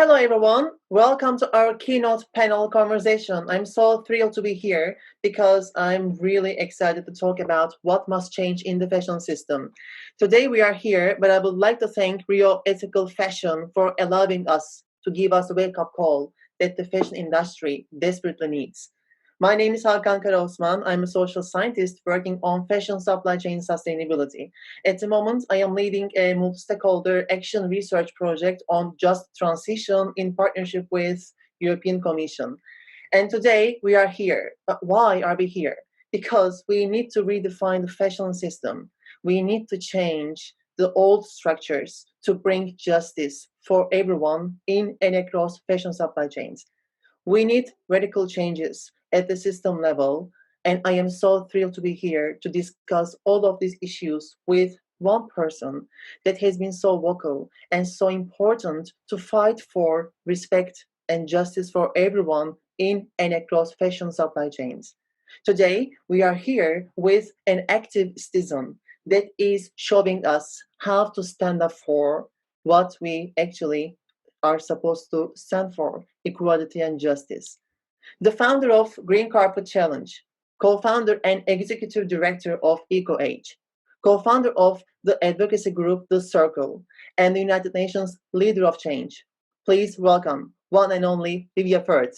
Hello, everyone. Welcome to our keynote panel conversation. I'm so thrilled to be here because I'm really excited to talk about what must change in the fashion system. Today we are here, but I would like to thank Rio Ethical Fashion for allowing us to give us a wake-up call that the fashion industry desperately needs. My name is Hakan Karaosman. I'm a social scientist working on fashion supply chain sustainability. At the moment, I am leading a multi-stakeholder action research project on just transition in partnership with European Commission. And today we are here. But why are we here? Because we need to redefine the fashion system. We need to change the old structures to bring justice for everyone in and across fashion supply chains. We need radical changes at the system level, and I am so thrilled to be here to discuss all of these issues with one person that has been so vocal and so important to fight for respect and justice for everyone in and across fashion supply chains. Today, we are here with an active citizen that is showing us how to stand up for what we actually are supposed to stand for, equality and justice. The founder of Green Carpet Challenge, co-founder and executive director of EcoAge, co-founder of the advocacy group The Circle, and the United Nations leader of change. Please welcome one and only Vivi Inspired.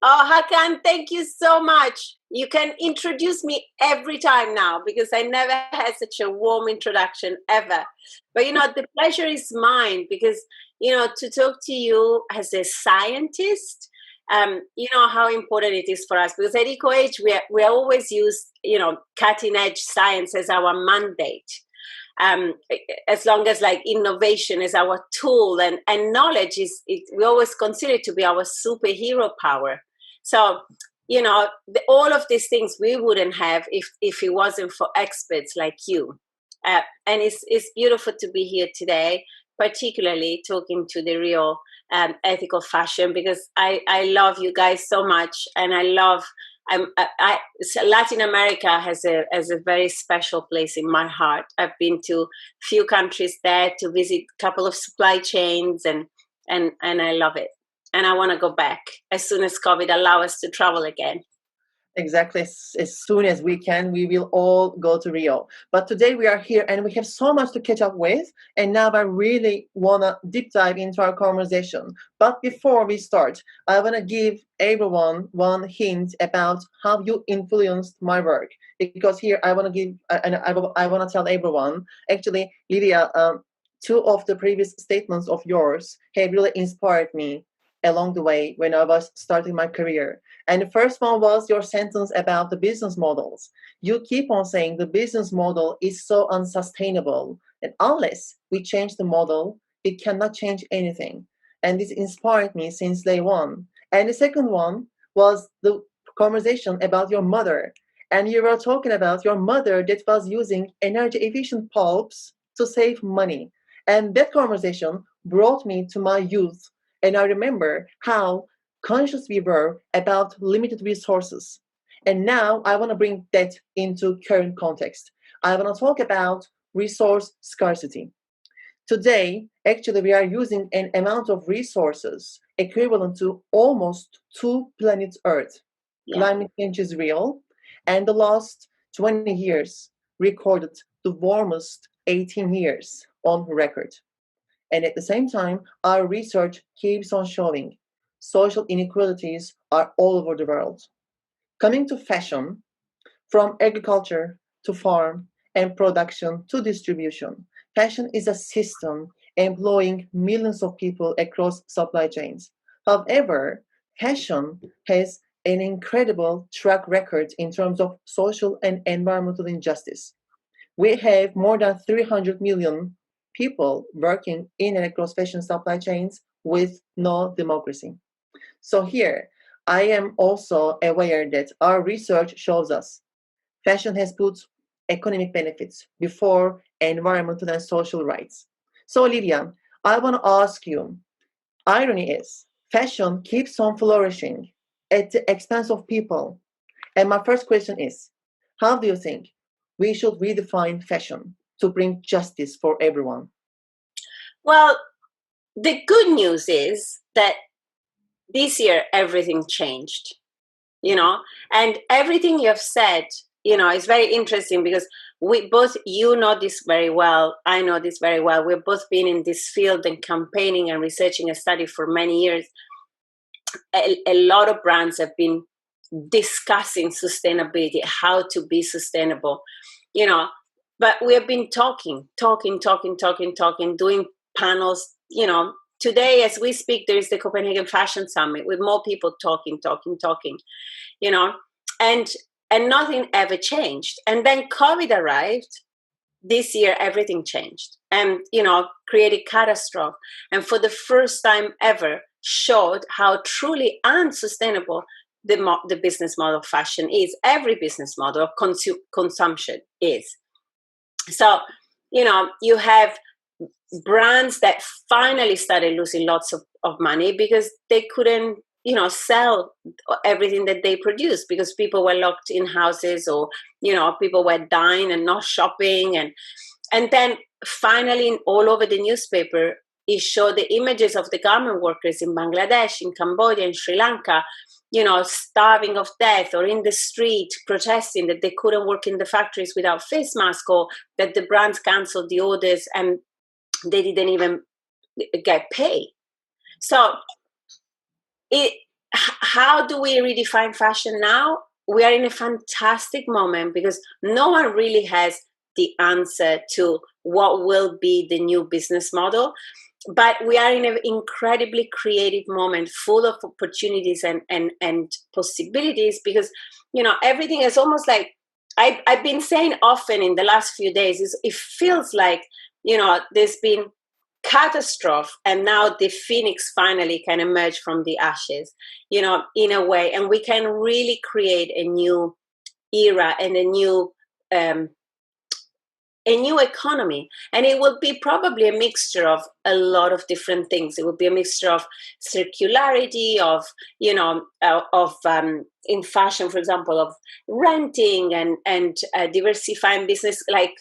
Oh, Hakan, thank you so much. You can introduce me every time now because I never had such a warm introduction ever. But the pleasure is mine because, to talk to you as a scientist, you know how important it is for us because at EcoAge, we always use, cutting edge science as our mandate. As long as innovation is our tool and knowledge we always consider it to be our superhero power. So, all of these things we wouldn't have if it wasn't for experts like you. And it's beautiful to be here today, particularly talking to the real ethical fashion because I love you guys so much, and I love. Latin America has a very special place in my heart. I've been to few countries there to visit a couple of supply chains, and I love it. And I want to go back as soon as COVID allows us to travel again. Exactly. As soon as we can, we will all go to Rio. But today we are here and we have so much to catch up with. And now I really want to deep dive into our conversation. But before we start, I want to give everyone one hint about how you influenced my work. Because here I want to give, and I want to tell everyone, actually, Lydia, two of the previous statements of yours have really inspired me along the way when I was starting my career. And the first one was your sentence about the business models. You keep on saying the business model is so unsustainable, and unless we change the model, it cannot change anything. And this inspired me since day one. And the second one was the conversation about your mother. And you were talking about your mother that was using energy efficient pulps to save money. And that conversation brought me to my youth, and I remember how conscious we were about limited resources. And now I want to bring that into current context. I want to talk about resource scarcity. Today, actually, we are using an amount of resources equivalent to almost two planets Earth. Yeah. Climate change is real, and the last 20 years recorded the warmest 18 years on record. And at the same time, our research keeps on showing social inequalities are all over the world. Coming to fashion, from agriculture to farm and production to distribution, fashion is a system employing millions of people across supply chains. However, fashion has an incredible track record in terms of social and environmental injustice. We have more than 300 million people working in and across fashion supply chains with no democracy. So here, I am also aware that our research shows us fashion has put economic benefits before environmental and social rights. So Lydia, I want to ask you, irony is, fashion keeps on flourishing at the expense of people. And my first question is, how do you think we should redefine fashion to bring justice for everyone? Well, the good news is that this year everything changed, and everything you have said, is very interesting, because we both, know this very well, I know this very well, we've both been in this field and campaigning and researching a study for many years. A lot of brands have been discussing sustainability, how to be sustainable, but we have been talking, doing panels, today as we speak, there is the Copenhagen Fashion Summit with more people talking, you know and nothing ever changed. And then COVID arrived. This year everything changed, and created catastrophe, and for the first time ever showed how truly unsustainable the business model of fashion is. Every business model of consumption is. So you have brands that finally started losing lots of money because they couldn't sell everything that they produced, because people were locked in houses, or people were dying and not shopping. And then finally, all over the newspaper, it showed the images of the garment workers in Bangladesh, in Cambodia, in Sri Lanka, starving of death, or in the street protesting that they couldn't work in the factories without face masks, or that the brands canceled the orders and they didn't even get paid. So how do we redefine fashion now? We are in a fantastic moment, because no one really has the answer to what will be the new business model. But we are in an incredibly creative moment, full of opportunities and possibilities, because everything is almost like, I've been saying often in the last few days, is it feels like there's been catastrophe, and now the phoenix finally can emerge from the ashes, in a way, and we can really create a new era and a new economy. And it will be probably a mixture of a lot of different things. It will be a mixture of circularity, of in fashion, for example, of renting and diversifying business, like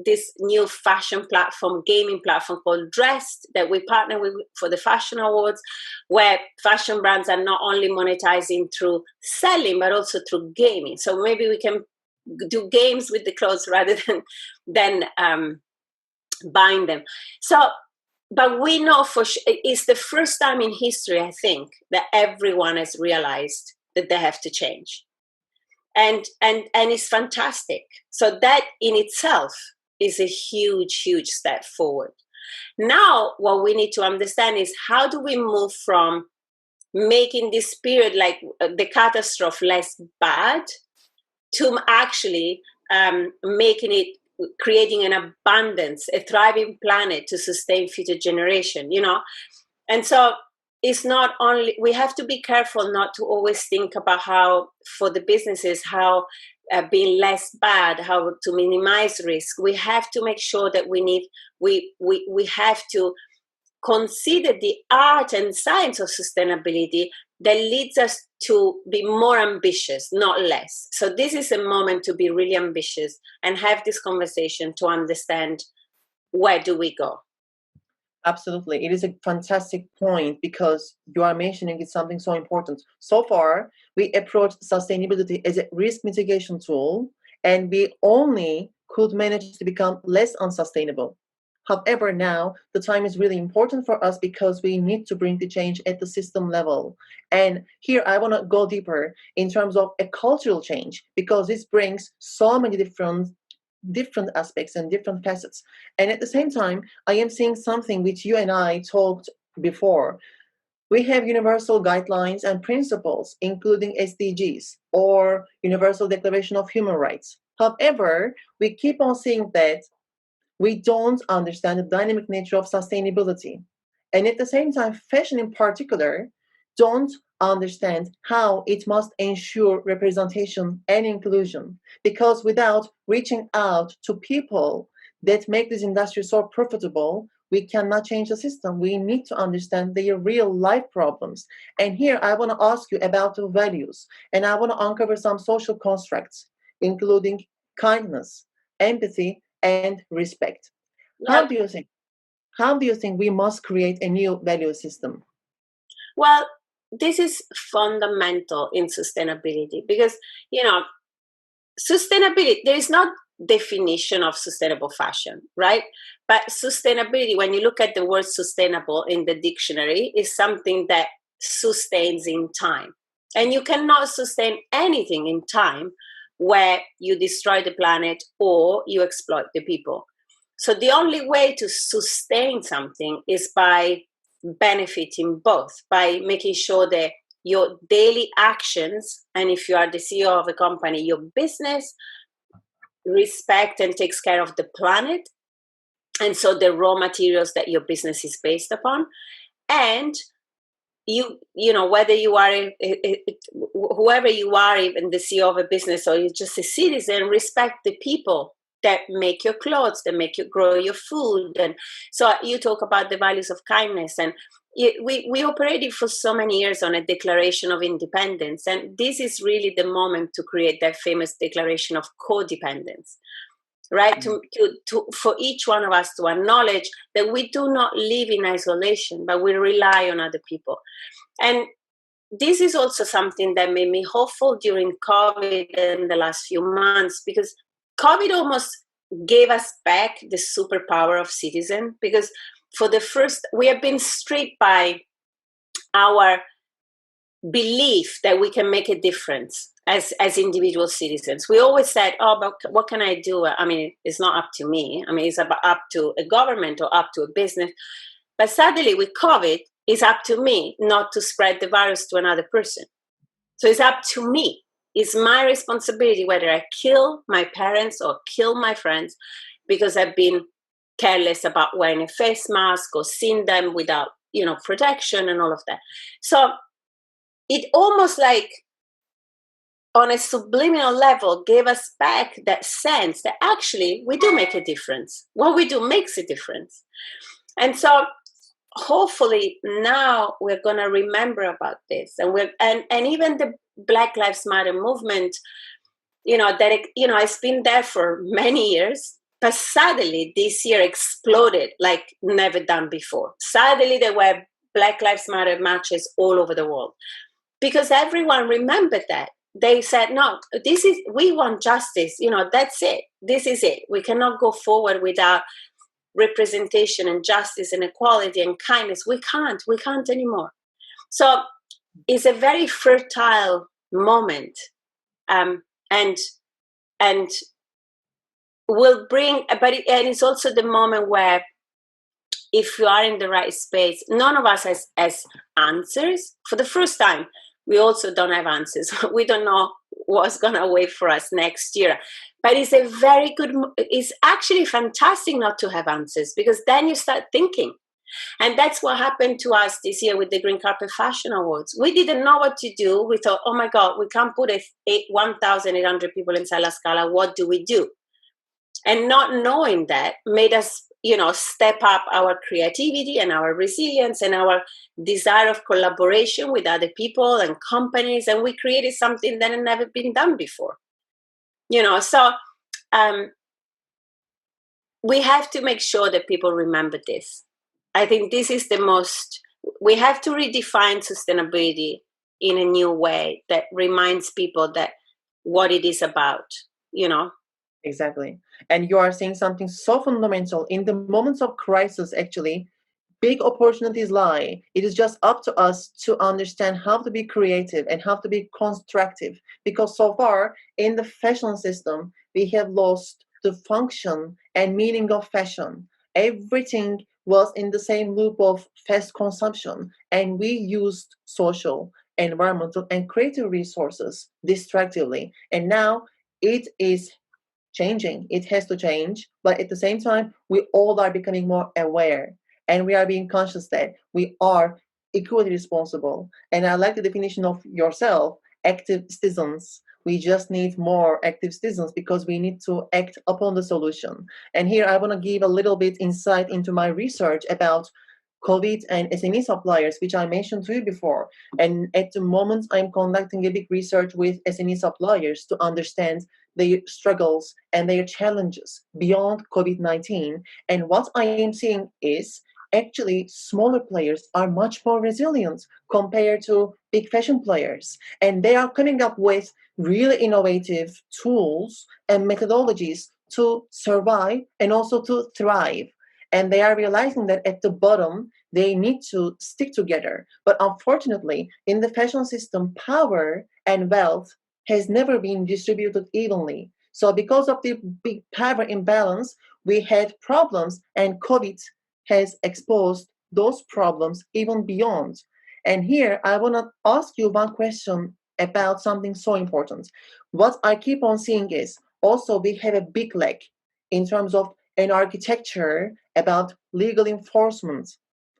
this new fashion platform, gaming platform called Dressed, that we partner with for the fashion awards, where fashion brands are not only monetizing through selling but also through gaming. So maybe we can do games with the clothes rather than buying them. So, but we know for sure, it's the first time in history, I think, that everyone has realized that they have to change, and it's fantastic. So that in itself is a huge step forward. Now, what we need to understand is, how do we move from making this period, like the catastrophe, less bad, to actually making it, creating an abundance, a thriving planet to sustain future generation, And so it's not only, we have to be careful not to always think about how, for the businesses, how being less bad, how to minimize risk. We have to make sure that we have to consider the art and science of sustainability that leads us to be more ambitious, not less. So this is a moment to be really ambitious and have this conversation to understand, where do we go? Absolutely. It is a fantastic point, because you are mentioning it's something so important. So far, we approached sustainability as a risk mitigation tool, and we only could manage to become less unsustainable. However, now the time is really important for us, because we need to bring the change at the system level. And here I want to go deeper in terms of a cultural change, because this brings so many different aspects and different facets. And at the same time, I am seeing something which you and I talked before. We have universal guidelines and principles, including SDGs or Universal Declaration of Human Rights. However, we keep on seeing that we don't understand the dynamic nature of sustainability. And at the same time, fashion in particular don't understand how it must ensure representation and inclusion. Because without reaching out to people that make this industry so profitable, we cannot change the system. We need to understand their real life problems. And here I want to ask you about the values, and I want to uncover some social constructs, including kindness, empathy, and respect. How Yeah. do you think? how do you think we must create a new value system? Well, this is fundamental in sustainability because, sustainability, there is not definition of sustainable fashion, right? But sustainability, when you look at the word sustainable in the dictionary, is something that sustains in time. And you cannot sustain anything in time where you destroy the planet or you exploit the people. So the only way to sustain something is by benefiting both, by making sure that your daily actions, and if you are the CEO of a company, your business respect and takes care of the planet, and so the raw materials that your business is based upon, and whether you are whoever you are, even the CEO of a business or you're just a citizen, respect the people that make your clothes, that make you grow your food. And so you talk about the values of kindness, and we operated for so many years on a Declaration of Independence, and this is really the moment to create that famous Declaration of Codependence, right? For each one of us to acknowledge that we do not live in isolation, but we rely on other people. And this is also something that made me hopeful during COVID in the last few months, because COVID almost gave us back the superpower of citizen, because we have been stripped by our belief that we can make a difference as individual citizens. We always said, oh, but what can I do? I mean, it's not up to me. I mean, it's up to a government or up to a business. But suddenly with COVID, it's up to me not to spread the virus to another person. So it's up to me. It's my responsibility whether I kill my parents or kill my friends because I've been careless about wearing a face mask or seeing them without, protection and all of that. So it almost like on a subliminal level gave us back that sense that actually we do make a difference. What we do makes a difference. And so hopefully now we're going to remember about this, and even the Black Lives Matter movement, it's been there for many years, but suddenly this year exploded like never done before. Suddenly there were Black Lives Matter marches all over the world because everyone remembered that. They said, no, we want justice, that's it. This is it. We cannot go forward without representation and justice and equality and kindness. We can't anymore. So it's a very fertile moment, and will bring, and it's also the moment where if you are in the right space, none of us has answers. For the first time, we also don't have answers. We don't know what's going to wait for us next year. But it's actually fantastic not to have answers, because then you start thinking. And that's what happened to us this year with the Green Carpet Fashion Awards. We didn't know what to do. We thought, oh my God, we can't put 1,800 people inside La Scala. What do we do? And not knowing that made us, step up our creativity and our resilience and our desire of collaboration with other people and companies. And we created something that had never been done before. So we have to make sure that people remember this. I think this is we have to redefine sustainability in a new way that reminds people that what it is about, Exactly. And you are saying something so fundamental. In the moments of crisis, actually, big opportunities lie. It is just up to us to understand how to be creative and how to be constructive. Because so far in the fashion system, we have lost the function and meaning of fashion. Everything was in the same loop of fast consumption, and we used social, environmental, and creative resources distractively. And now it is changing. It has to change. But at the same time, we all are becoming more aware, and we are being conscious that we are equally responsible. And I like the definition of yourself, active citizens. We just need more active citizens because we need to act upon the solution. And here I want to give a little bit insight into my research about COVID and SME suppliers, which I mentioned to you before. And at the moment, I'm conducting a big research with SME suppliers to understand their struggles and their challenges beyond COVID-19. And what I am seeing is actually smaller players are much more resilient compared to big fashion players. And they are coming up with really innovative tools and methodologies to survive and also to thrive. And they are realizing that at the bottom, they need to stick together. But unfortunately, in the fashion system, power and wealth has never been distributed evenly. So because of the big power imbalance, we had problems, and COVID has exposed those problems even beyond. And here I want to ask you one question about something so important. What I keep on seeing is also we have a big lack in terms of an architecture about legal enforcement.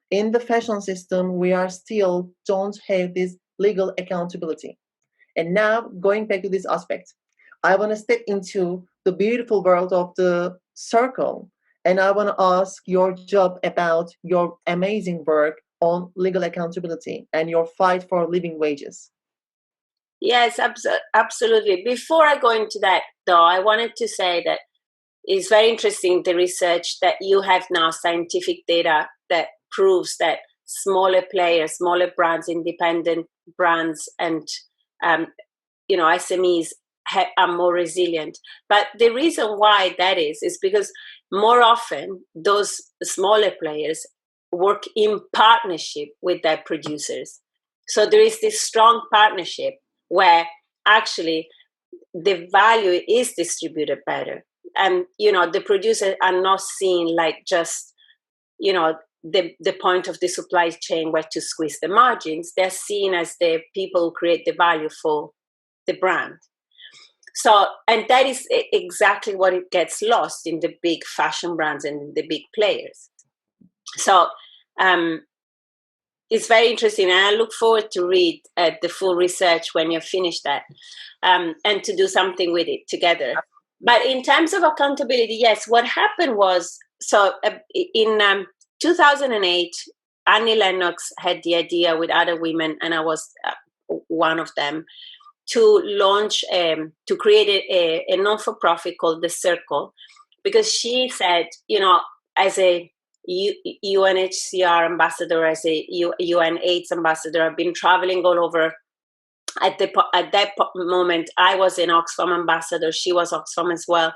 In the fashion system, we are still don't have this legal accountability. And now, going back to this aspect, I want to step into the beautiful world of the circle. And I want to ask your job about your amazing work on legal accountability and your fight for living wages. Yes, absolutely. Before I go into that, though, I wanted to say that it's very interesting, the research that you have now, scientific data that proves that smaller players, smaller brands, independent brands, and SMEs are more resilient. But the reason why that is because more often those smaller players work in partnership with their producers. So there is this strong partnership where actually the value is distributed better. And, the producers are not seen like just, the point of the supply chain where to squeeze the margins. They're seen as the people who create the value for the brand. So, and that is exactly what it gets lost in the big fashion brands and the big players. So, it's very interesting, and I look forward to read the full research when you finish that, and to do something with it together. But in terms of accountability, yes, what happened was, so in 2008, Annie Lennox had the idea with other women, and I was one of them, to launch, to create a non-for-profit called The Circle, because she said, as a UNHCR ambassador, as a UN AIDS ambassador, I've been traveling all over. At that moment, I was an Oxfam ambassador. She was Oxfam as well.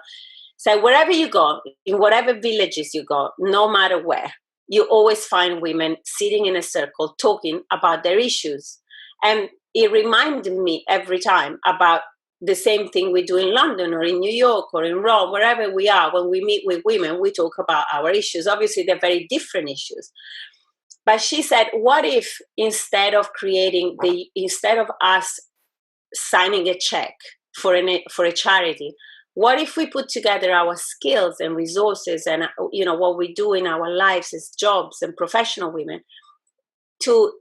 So wherever you go, in whatever villages you go, no matter where, you always find women sitting in a circle talking about their issues. And it reminded me every time about the same thing we do in London or in New York or in Rome, wherever we are. When we meet with women, we talk about our issues. Obviously, they're very different issues. But she said, what if instead of us signing a check for a charity, what if we put together our skills and resources and what we do in our lives as jobs and professional women to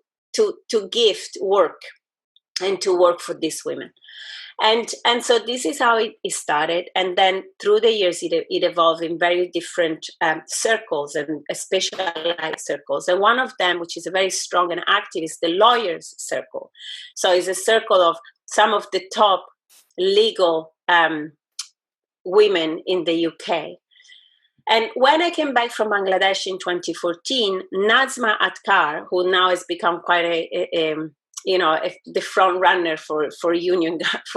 gift work and to work for these women? And so this is how it started. And then through the years, it evolved in very different circles and specialized circles. And one of them, which is very strong and active, is the lawyers' circle. So it's a circle of some of the top legal women in the UK. And when I came back from Bangladesh in 2014, Nazma Atkar, who now has become quite the front runner for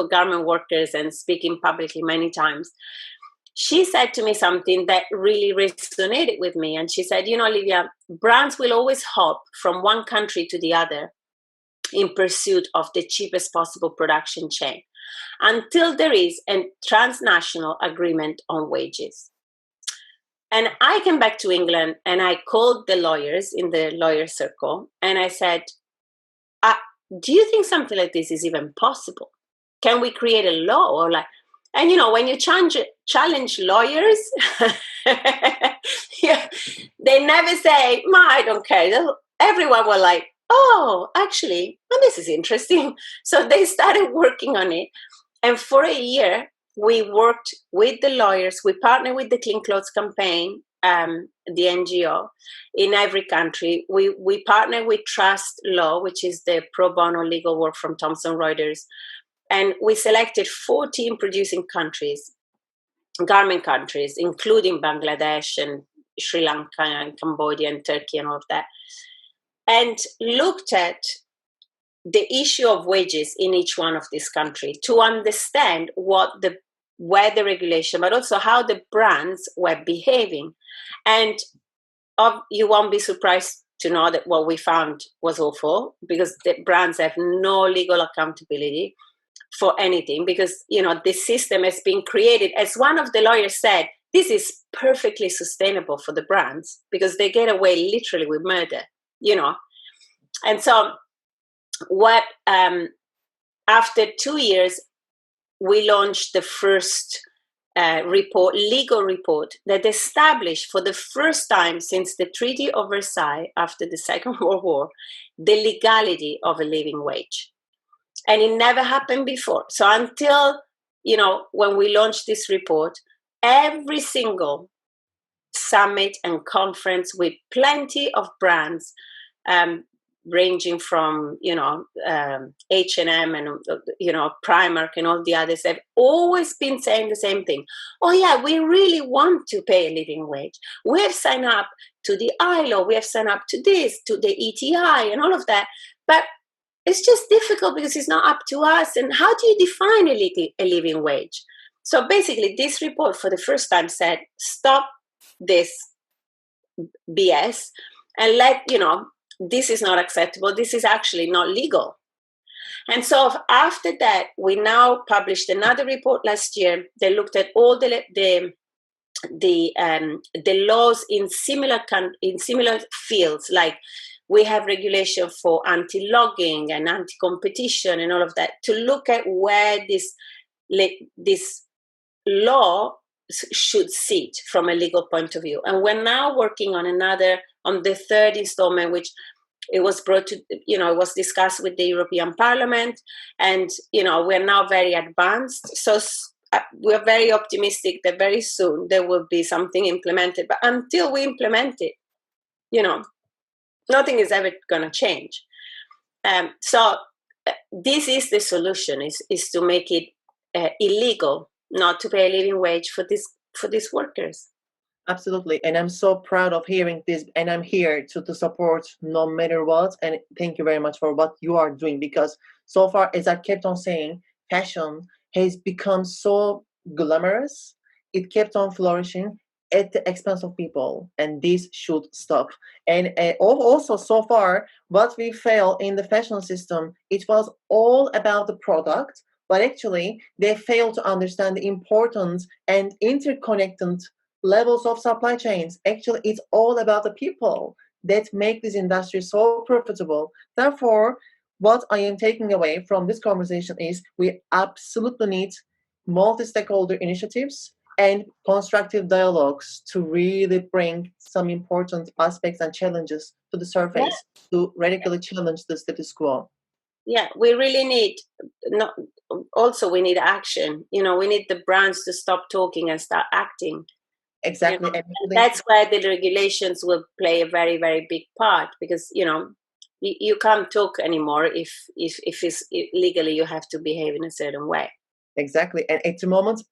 garment workers and speaking publicly many times, she said to me something that really resonated with me. And she said, Olivia, brands will always hop from one country to the other in pursuit of the cheapest possible production chain until there is a transnational agreement on wages. And I came back to England and I called the lawyers in the lawyer circle and I said, do you think something like this is even possible? Can we create a law? Or and when you challenge lawyers, yeah, they never say, I don't care. Everyone was like, oh, actually, this is interesting. So they started working on it. And for a year, we worked with the lawyers. We partnered with the Clean Clothes Campaign, the NGO, in every country. We partner with Trust Law, which is the pro bono legal work from Thomson Reuters. And we selected 14 producing countries, garment countries, including Bangladesh and Sri Lanka and Cambodia and Turkey and all of that, and looked at the issue of wages in each one of these countries to understand where the regulation, but also how the brands were behaving. And you won't be surprised to know that what we found was awful, because the brands have no legal accountability for anything, because the system has been created, as one of the lawyers said, this is perfectly sustainable for the brands because they get away literally with murder. And so what after 2 years we launched the first legal report that established for the first time since the Treaty of Versailles after the Second World War the legality of a living wage. And it never happened before. So until, when we launched this report, every single summit and conference with plenty of brands, ranging from H&M and Primark and all the others, have always been saying the same thing. Oh yeah, we really want to pay a living wage. We have signed up to the ILO, we have signed up to this, to the ETI and all of that, but it's just difficult because it's not up to us. And how do you define a living wage? So basically this report for the first time said, stop this BS and this is not acceptable. This is actually not legal. And so after that, we now published another report last year. They looked at all the laws in similar fields, like we have regulation for anti-logging and anti-competition and all of that, to look at where this law should sit from a legal point of view. And we're now working on the third installment, which it was brought to, it was discussed with the European Parliament, and, we're now very advanced. So we're very optimistic that very soon there will be something implemented. But until we implement it, nothing is ever going to change. So this is the solution, is to make it illegal not to pay a living wage for these workers. Absolutely. And I'm so proud of hearing this. And I'm here to support no matter what. And thank you very much for what you are doing. Because so far, as I kept on saying, fashion has become so glamorous. It kept on flourishing at the expense of people. And this should stop. And also, so far, what we failed in the fashion system, it was all about the product. But actually, they failed to understand the importance and interconnected levels of supply chains. Actually, it's all about the people that make this industry so profitable. Therefore, what I am taking away from this conversation is we absolutely need multi-stakeholder initiatives and constructive dialogues to really bring some important aspects and challenges to the surface, to radically challenge the status quo. Yeah, we really need, we need action. We need the brands to stop talking and start acting. Exactly. And that's where the regulations will play a very, very big part, because, you can't talk anymore if it's legally you have to behave in a certain way. Exactly. And at the moment,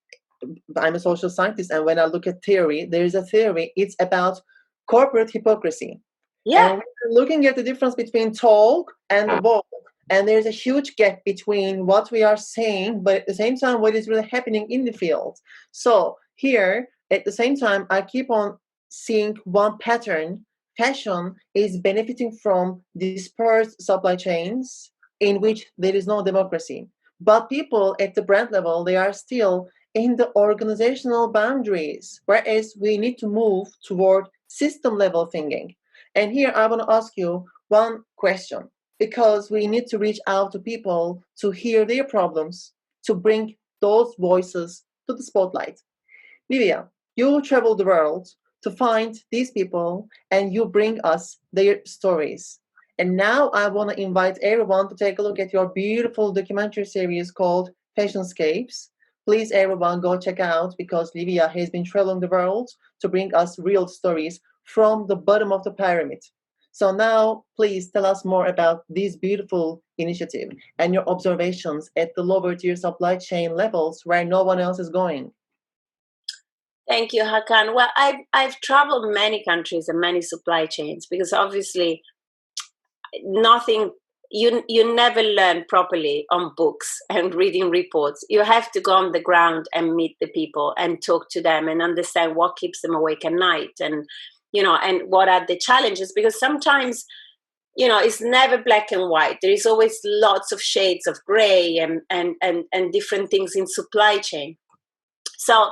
I'm a social scientist, and when I look at theory, there is a theory, it's about corporate hypocrisy. Yeah. And we're looking at the difference between talk and walk. And there's a huge gap between what we are saying, but at the same time, what is really happening in the field. So here, at the same time, I keep on seeing one pattern. Fashion is benefiting from dispersed supply chains in which there is no democracy. But people at the brand level, they are still in the organizational boundaries, whereas we need to move toward system level thinking. And here I want to ask you one question, because we need to reach out to people to hear their problems, to bring those voices to the spotlight. Livia, you travel the world to find these people and you bring us their stories. And now I want to invite everyone to take a look at your beautiful documentary series called Fashionscapes. Please, everyone, go check out, because Livia has been traveling the world to bring us real stories from the bottom of the pyramid. So now, please tell us more about this beautiful initiative and your observations at the lower tier supply chain levels where no one else is going. Thank you, Hakan. Well, I've traveled many countries and many supply chains, because obviously nothing, you never learn properly on books and reading reports. You have to go on the ground and meet the people and talk to them and understand what keeps them awake at night, and and what are the challenges, because sometimes it's never black and white. There is always lots of shades of gray and different things in supply chain. So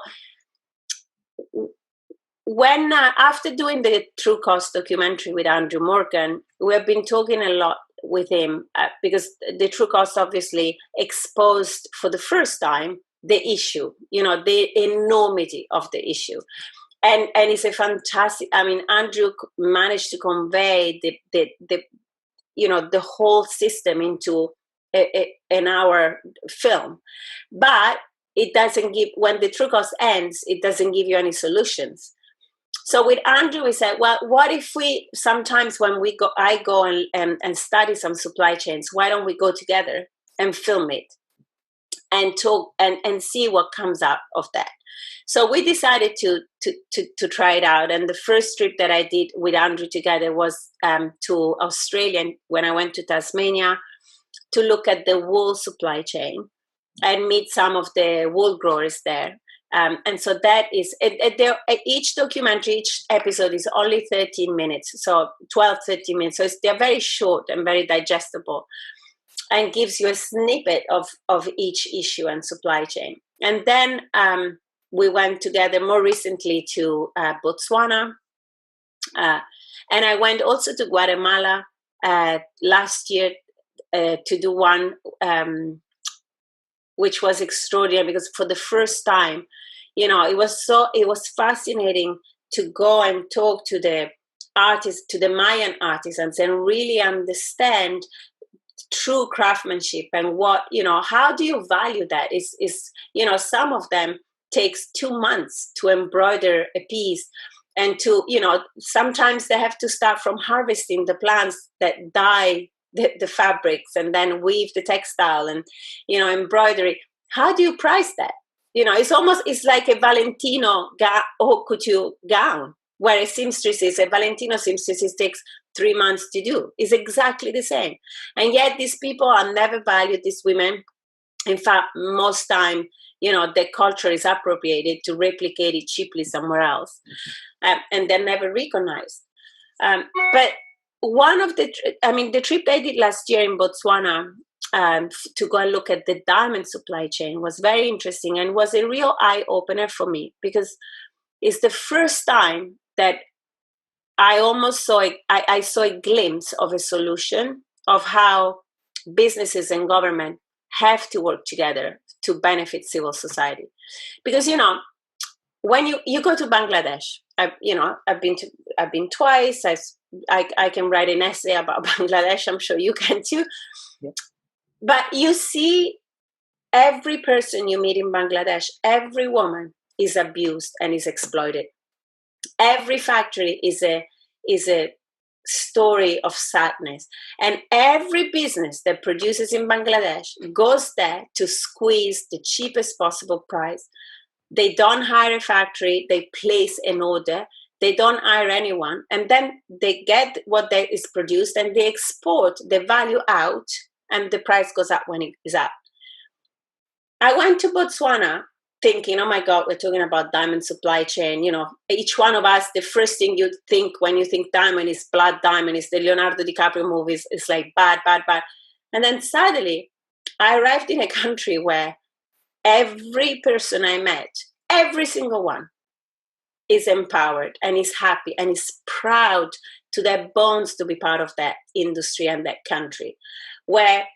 when after doing the True Cost documentary with Andrew Morgan, we have been talking a lot with him, because the True Cost obviously exposed for the first time the issue, the enormity of the issue. And it's a fantastic, I mean, Andrew managed to convey the whole system into an hour film. But it doesn't give, when the True Cost ends, it doesn't give you any solutions. So with Andrew, we said, well, what if we, sometimes when I go and study some supply chains, why don't we go together and film it and talk and see what comes out of that? So we decided to try it out. And the first trip that I did with Andrew together was to Australia, when I went to Tasmania to look at the wool supply chain and meet some of the wool growers there. And so that is, each documentary, each episode is only 13 minutes, so 12, 13 minutes. So they're very short and very digestible, and gives you a snippet of each issue and supply chain. And then we went together more recently to Botswana. And I went also to Guatemala last year to do one, which was extraordinary, because for the first time, it was fascinating to go and talk to the artists, to the Mayan artisans, and really understand true craftsmanship and what, how do you value that? Is some of them takes 2 months to embroider a piece, and to, sometimes they have to start from harvesting the plants that dye the fabrics, and then weave the textile and embroidery. How do you price that? It's like a Valentino haute couture gown, where a seamstress is, a Valentino seamstress takes 3 months to do. Is exactly the same. And yet these people are never valued, these women. In fact, most time, the culture is appropriated to replicate it cheaply somewhere else, and they're never recognized. But one of the trip I did last year in Botswana to go and look at the diamond supply chain was very interesting, and was a real eye-opener for me, because it's the first time that I almost saw I saw a glimpse of a solution of how businesses and government have to work together to benefit civil society. Because when you go to Bangladesh, I've been twice. I can write an essay about Bangladesh. I'm sure you can too. Yeah. But you see, every person you meet in Bangladesh, every woman is abused and is exploited. Every factory is a story of sadness, and every business that produces in Bangladesh goes there to squeeze the cheapest possible price. They don't hire a factory, they place an order, they don't hire anyone, and then they get what is produced and they export the value out, and the price goes up when it is up. I went to Botswana thinking, oh my God, we're talking about diamond supply chain. Each one of us, the first thing you think when you think diamond is blood diamond, is the Leonardo DiCaprio movies. It's like bad, bad, bad. And then suddenly I arrived in a country where every person I met, every single one, is empowered and is happy and is proud to their bones to be part of that industry and that country, where,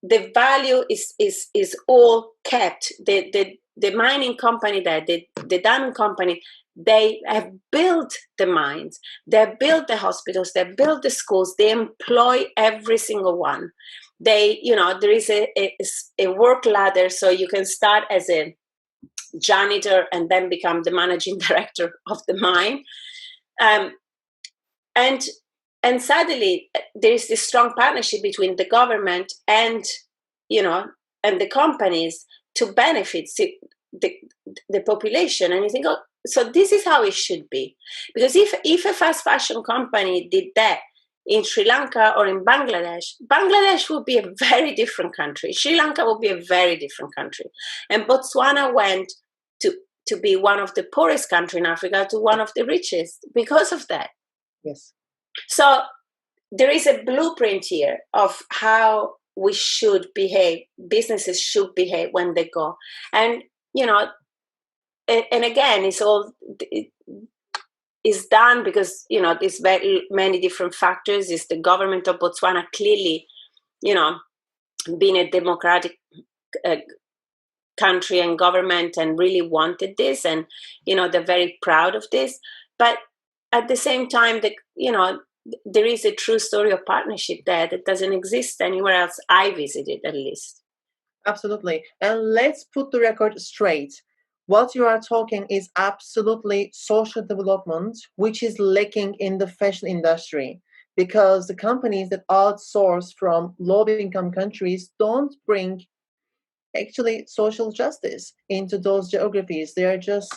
the value is all kept. The mining company there, the diamond company, they have built the mines, they built the hospitals, they built the schools, they employ every single one. They, there is a work ladder, so you can start as a janitor and then become the managing director of the mine. And suddenly there is this strong partnership between the government and, and the companies to benefit the population, and you think, oh, so this is how it should be. Because if a fast fashion company did that in Sri Lanka or in Bangladesh would be a very different country. Sri Lanka would be a very different country. And Botswana went to be one of the poorest countries in Africa to one of the richest because of that. Yes. So there is a blueprint here of how we should behave, businesses should behave when they go. And, and again, it is done because, there's very many different factors. Is the government of Botswana clearly, being a democratic country and government and really wanted this, and, they're very proud of this. But at the same time, there is a true story of partnership there that doesn't exist anywhere else I visited, at least. Absolutely. And let's put the record straight. What you are talking is absolutely social development, which is lacking in the fashion industry, because the companies that outsource from low-income countries don't bring actually social justice into those geographies. They are just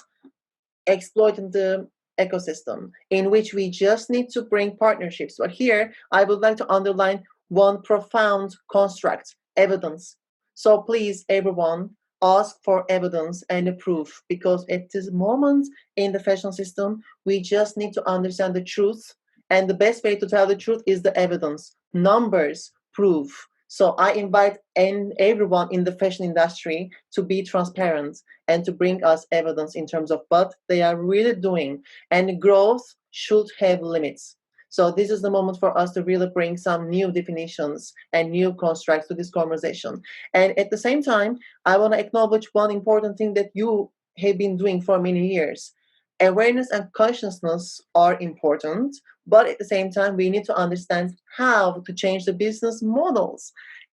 exploiting the ecosystem, in which we just need to bring partnerships. But here, I would like to underline one profound construct: evidence. So please, everyone, ask for evidence and proof, because at this moment in the fashion system, we just need to understand the truth. And the best way to tell the truth is the evidence, numbers, proof. So I invite everyone in the fashion industry to be transparent and to bring us evidence in terms of what they are really doing. And growth should have limits. So this is the moment for us to really bring some new definitions and new constructs to this conversation. And at the same time, I want to acknowledge one important thing that you have been doing for many years. Awareness and consciousness are important, but at the same time, we need to understand how to change the business models.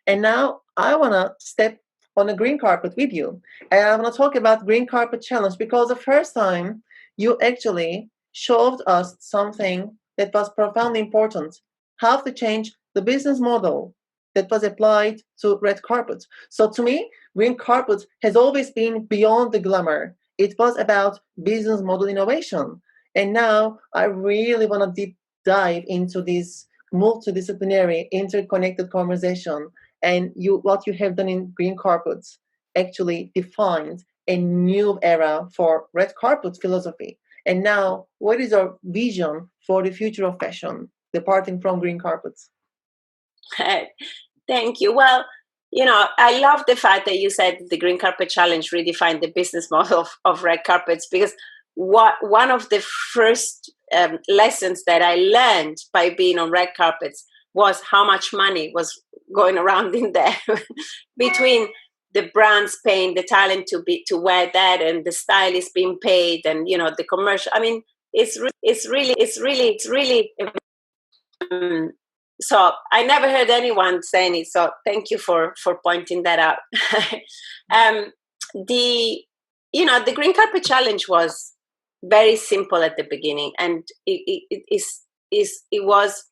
And now I want to step on a green carpet with you. And I want to talk about Green Carpet Challenge, because the first time you actually showed us something that was profoundly important: how to change the business model that was applied to red carpet. So to me, green carpet has always been beyond the glamour. It was about business model innovation. And now I really want to deep dive into this multidisciplinary, interconnected conversation. And what you have done in green carpets actually defined a new era for red carpet philosophy. And now, what is our vision for the future of fashion, departing from green carpets? Thank you. Well, I love the fact that you said the Green Carpet Challenge redefined the business model of red carpets, because one of the first lessons that I learned by being on red carpets was how much money was going around in there between the brands paying the talent to wear that, and the stylist being paid, and the commercial. I mean, it's really. So I never heard anyone saying it. So thank you for pointing that out. The Green Carpet Challenge was very simple at the beginning, and it was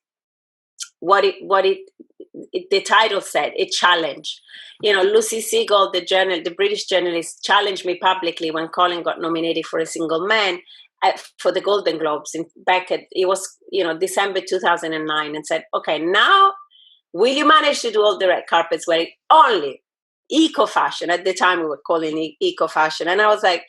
what the title said, a challenge. Lucy Siegel, the British journalist, challenged me publicly when Colin got nominated for A Single Man for the Golden Globes it was December 2009, and said, okay, now will you manage to do all the red carpets wearing only eco fashion? At the time we were calling it eco fashion. And I was like,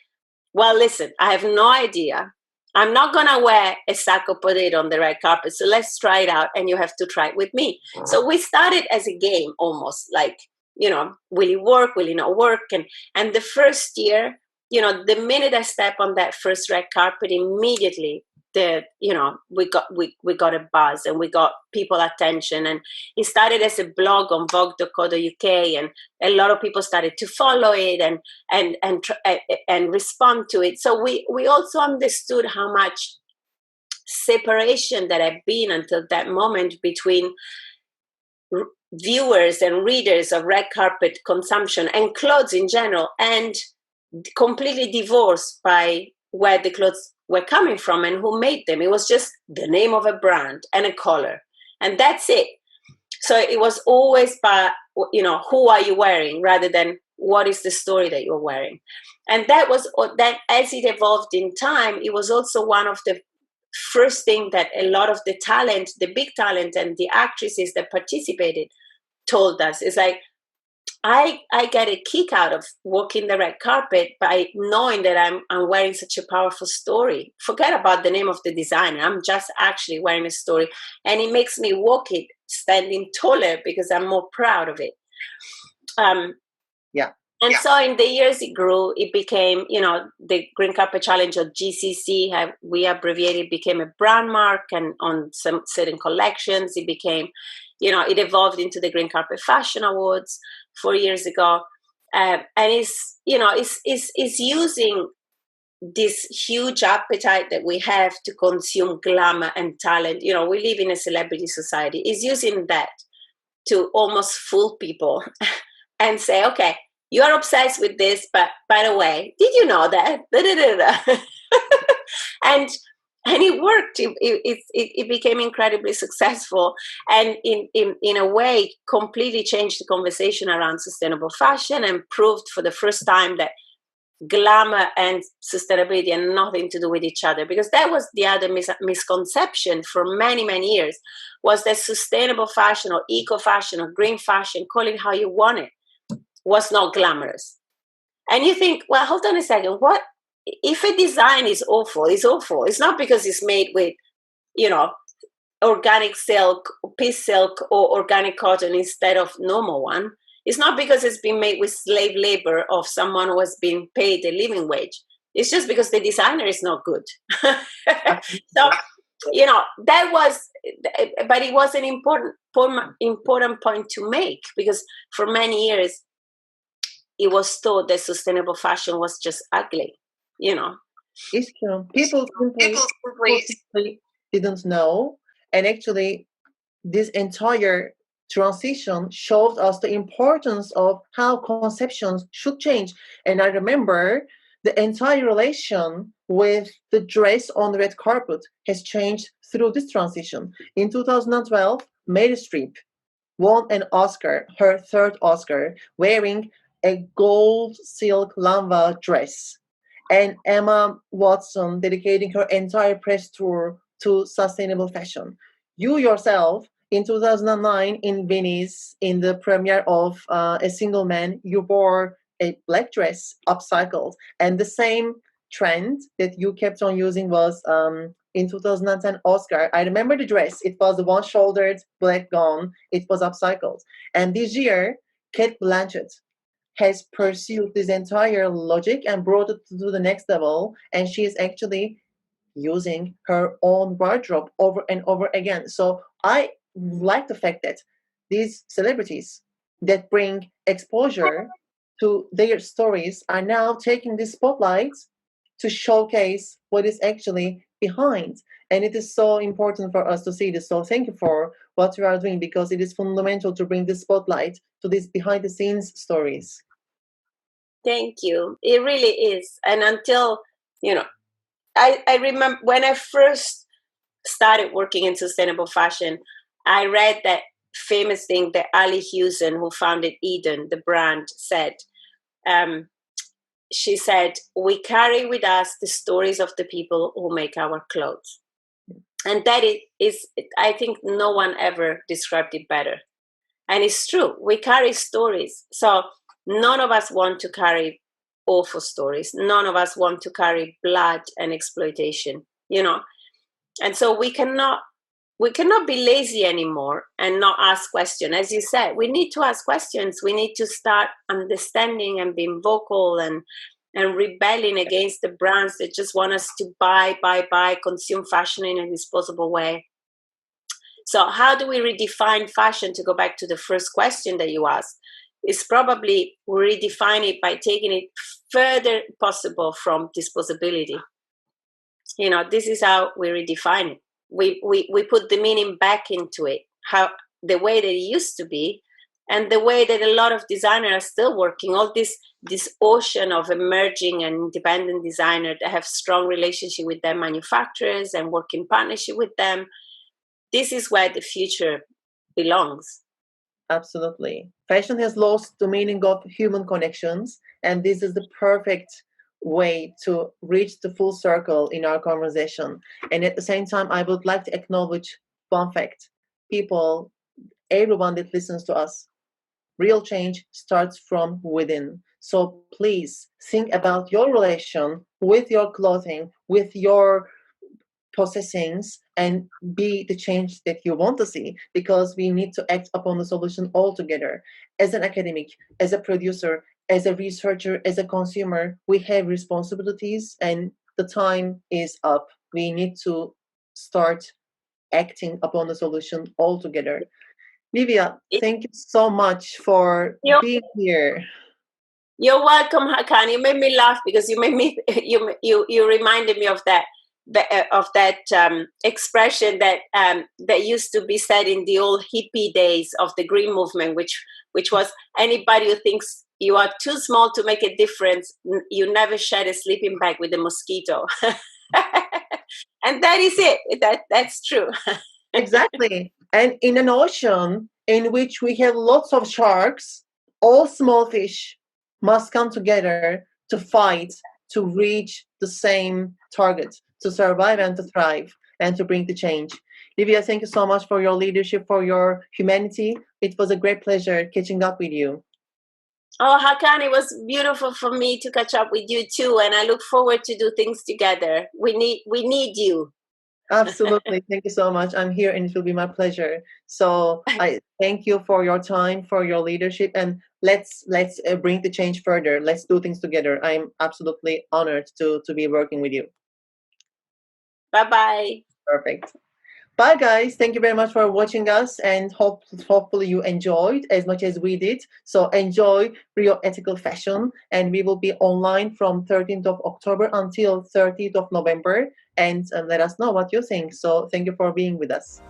well, listen, I have no idea. I'm not going to wear a sack of potato on the red carpet. So let's try it out, and you have to try it with me. So we started as a game, almost like, will it work? Will it not work? And the first year, the minute I step on that first red carpet, immediately we got a buzz, and we got people attention. And it started as a blog on Vogue.co.uk, and a lot of people started to follow it and respond to it. So we also understood how much separation that had been until that moment between viewers and readers of red carpet consumption and clothes in general, and completely divorced by where the clothes were coming from and who made them. It was just the name of a brand and a color, and that's it. So it was always by, who are you wearing, rather than what is the story that you're wearing. And that was that, as it evolved in time, it was also one of the first thing that a lot of the talent, the big talent and the actresses that participated told us. Is like, I get a kick out of walking the red carpet by knowing that I'm wearing such a powerful story. Forget about the name of the designer. I'm just actually wearing a story. And it makes me walk it standing taller because I'm more proud of it. Yeah. And so in the years it grew, it became, the Green Carpet Challenge, or GCC, we abbreviated, became a brand mark, and on some certain collections, it became, it evolved into the Green Carpet Fashion Awards 4 years ago. And it's using this huge appetite that we have to consume glamour and talent. We live in a celebrity society. It's using that to almost fool people and say, okay, you are obsessed with this, but by the way, did you know that? and it worked. It became incredibly successful, and in a way, completely changed the conversation around sustainable fashion, and proved for the first time that glamour and sustainability have nothing to do with each other. Because that was the other misconception for many, many years, was that sustainable fashion or eco fashion or green fashion, call it how you want it, was not glamorous. And you think, well, hold on a second. What if a design is awful? It's awful. It's not because it's made with, organic silk, piece silk, or organic cotton instead of normal one. It's not because it's been made with slave labor of someone who has been paid a living wage. It's just because the designer is not good. So, that was, but it was an important point to make, because for many years, it was thought that sustainable fashion was just ugly, It's true. People simply didn't know. And actually, this entire transition showed us the importance of how conceptions should change. And I remember the entire relation with the dress on the red carpet has changed through this transition. In 2012, Meryl Streep won an Oscar, her third Oscar, wearing a gold silk lanva dress, and Emma Watson dedicating her entire press tour to sustainable fashion. You yourself, in 2009 in Venice, in the premiere of A Single Man, you wore a black dress upcycled. And the same trend that you kept on using was in 2010 Oscar. I remember the dress. It was the one-shouldered black gown. It was upcycled. And this year, Kate Blanchett has pursued this entire logic and brought it to the next level. And she is actually using her own wardrobe over and over again. So I like the fact that these celebrities that bring exposure to their stories are now taking the spotlight to showcase what is actually behind. And it is so important for us to see this. So thank you for what you are doing, because it is fundamental to bring the spotlight to these behind the scenes stories. Thank you. It really is. And until, I remember when I first started working in sustainable fashion, I read that famous thing that Ali Hewson, who founded Eden, the brand, said. She said, we carry with us the stories of the people who make our clothes. And that is, I think no one ever described it better. And it's true. We carry stories. So none of us want to carry awful stories. None of us want to carry blood and exploitation, And so we cannot be lazy anymore and not ask questions. As you said, we need to ask questions. We need to start understanding and being vocal and rebelling against the brands that just want us to buy, consume fashion in a disposable way. So how do we redefine fashion? To go back to the first question that you asked, is probably redefine it by taking it further possible from disposability. This is how we redefine it. We put the meaning back into it, how the way that it used to be, and the way that a lot of designers are still working. All this ocean of emerging and independent designers that have strong relationship with their manufacturers and work in partnership with them. This is where the future belongs. Absolutely. Fashion has lost the meaning of human connections, and this is the perfect way to reach the full circle in our conversation. And at the same time, I would like to acknowledge one fact. People, everyone that listens to us, real change starts from within. So please think about your relation with your clothing, with your possessings, and be the change that you want to see, because we need to act upon the solution altogether. As an academic, as a producer, as a researcher, as a consumer, we have responsibilities, and the time is up. We need to start acting upon the solution altogether. Livia, thank you so much for You're, being here. you're welcome, Hakan. You made me laugh because you made me you reminded me of that expression that used to be said in the old hippie days of the green movement, which was, anybody who thinks you are too small to make a difference, you never share a sleeping bag with a mosquito. And that is it. That's true. Exactly. And in an ocean in which we have lots of sharks, all small fish must come together to fight to reach the same target, to survive and to thrive and to bring the change. Livia, thank you so much for your leadership, for your humanity. It was a great pleasure catching up with you. Oh, Hakan, it was beautiful for me to catch up with you too, and I look forward to do things together. We need you. Absolutely. Thank you so much. I'm here and it will be my pleasure. So I thank you for your time, for your leadership, and let's bring the change further. Let's do things together. I'm absolutely honored to be working with you. Bye bye. Perfect. Bye guys. Thank you very much for watching us, and hopefully you enjoyed as much as we did. So enjoy Rio Ethical Fashion, and we will be online from 13th of October until 30th of November, and let us know what you think. So thank you for being with us.